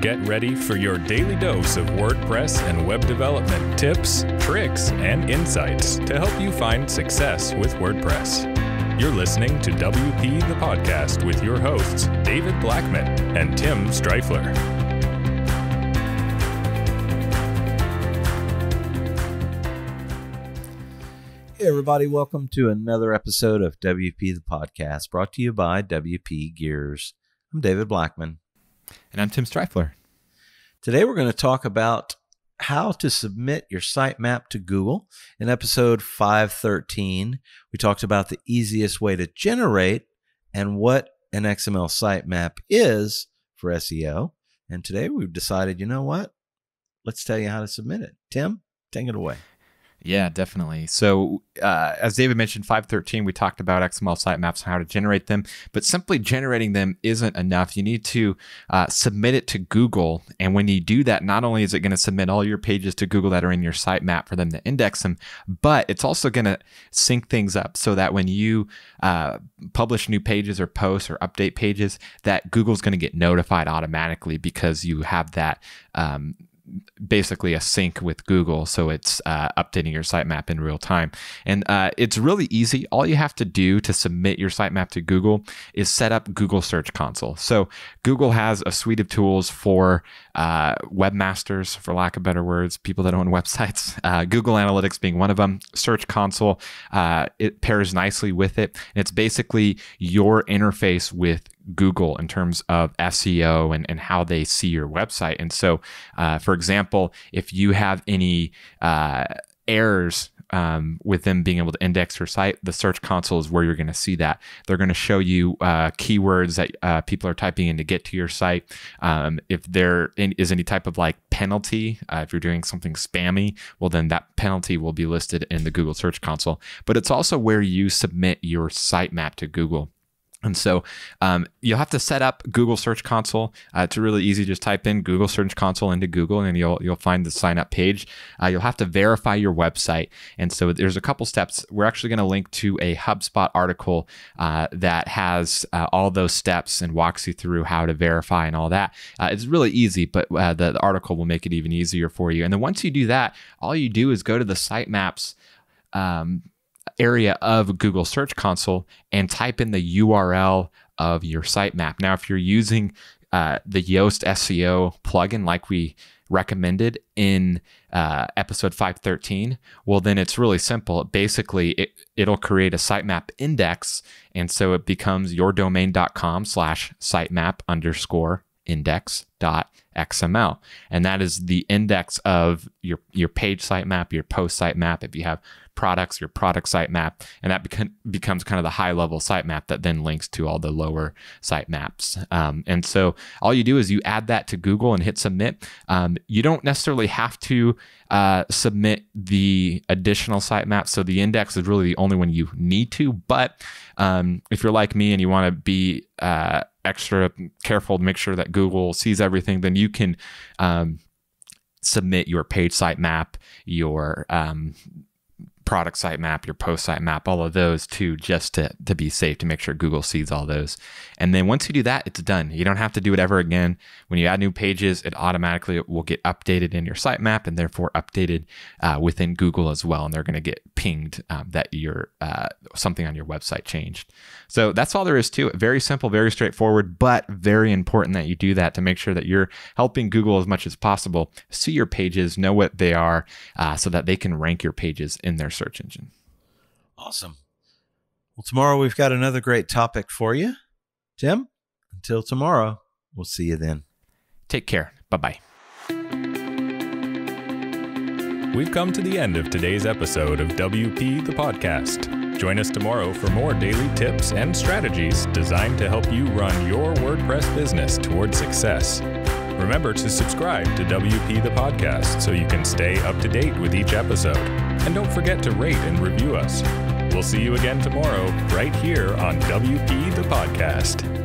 Get ready for your daily dose of WordPress and web development tips, tricks, and insights to help you find success with WordPress. You're listening to WP the Podcast with your hosts, David Blackman and Tim Streifler. Hey everybody, welcome to another episode of WP the Podcast, brought to you by WP Gears. I'm David Blackman. And I'm Tim Streifler. Today we're going to talk about how to submit your sitemap to Google. In episode 513, we talked about the easiest way to generate and what an XML sitemap is for SEO. And today we've decided, you know what? Let's tell you how to submit it. Tim, take it away. Yeah, definitely. So as David mentioned, 513, we talked about XML sitemaps and how to generate them, but simply generating them isn't enough. You need to submit it to Google. And when you do that, not only is it going to submit all your pages to Google that are in your sitemap for them to index them, but it's also going to sync things up so that when you publish new pages or posts or update pages, that Google's going to get notified automatically because you have that basically a sync with Google, so it's updating your sitemap in real time. And it's really easy. All you have to do to submit your sitemap to Google is set up Google Search Console. So Google has a suite of tools for webmasters, for lack of better words, people that own websites, Google Analytics being one of them. Search Console, it pairs nicely with it. And it's basically your interface with Google in terms of SEO and how they see your website. And so, for example, if you have any errors with them being able to index your site, the Search Console is where you're going to see that. They're going to show you keywords that people are typing in to get to your site. If there is any type of like penalty, if you're doing something spammy, well, then that penalty will be listed in the Google Search Console. But it's also where you submit your sitemap to Google. And so you'll have to set up Google Search Console. It's really easy. Just type in Google Search Console into Google and you'll find the sign up page. You'll have to verify your website. And so there's a couple steps. We're actually going to link to a HubSpot article that has all those steps and walks you through how to verify and all that. It's really easy, but the article will make it even easier for you. And then once you do that, all you do is go to the sitemaps area of Google Search Console and type in the URL of your sitemap. Now, if you're using the Yoast Seo plugin like we recommended in episode 513, well, then it's really simple. Basically, it'll create a sitemap index, and so it becomes yourdomain.com/sitemap_index.xml. And that is the index of your page sitemap, your post sitemap, if you have products, your product sitemap, and that becomes kind of the high level sitemap that then links to all the lower sitemaps. And so all you do is you add that to Google and hit submit. You don't necessarily have to submit the additional sitemap. So the index is really the only one you need to, but if you're like me and you want to be extra careful to make sure that Google sees everything, then you can submit your page sitemap, your product sitemap, your post sitemap, all of those too, just to be safe, to make sure Google sees all those. And then once you do that, it's done. You don't have to do it ever again. When you add new pages, it automatically will get updated in your sitemap and therefore updated within Google as well. And they're going to get pinged that your something on your website changed. So that's all there is to it. Very simple, very straightforward, but very important that you do that to make sure that you're helping Google as much as possible see your pages, know what they are, so that they can rank your pages in their search engine. Awesome. Well, tomorrow we've got another great topic for you. Tim, until tomorrow, we'll see you then. Take care. Bye-bye. We've come to the end of today's episode of WP the Podcast. Join us tomorrow for more daily tips and strategies designed to help you run your WordPress business toward success. Remember to subscribe to WP the Podcast so you can stay up to date with each episode. And don't forget to rate and review us. We'll see you again tomorrow right here on WP the Podcast.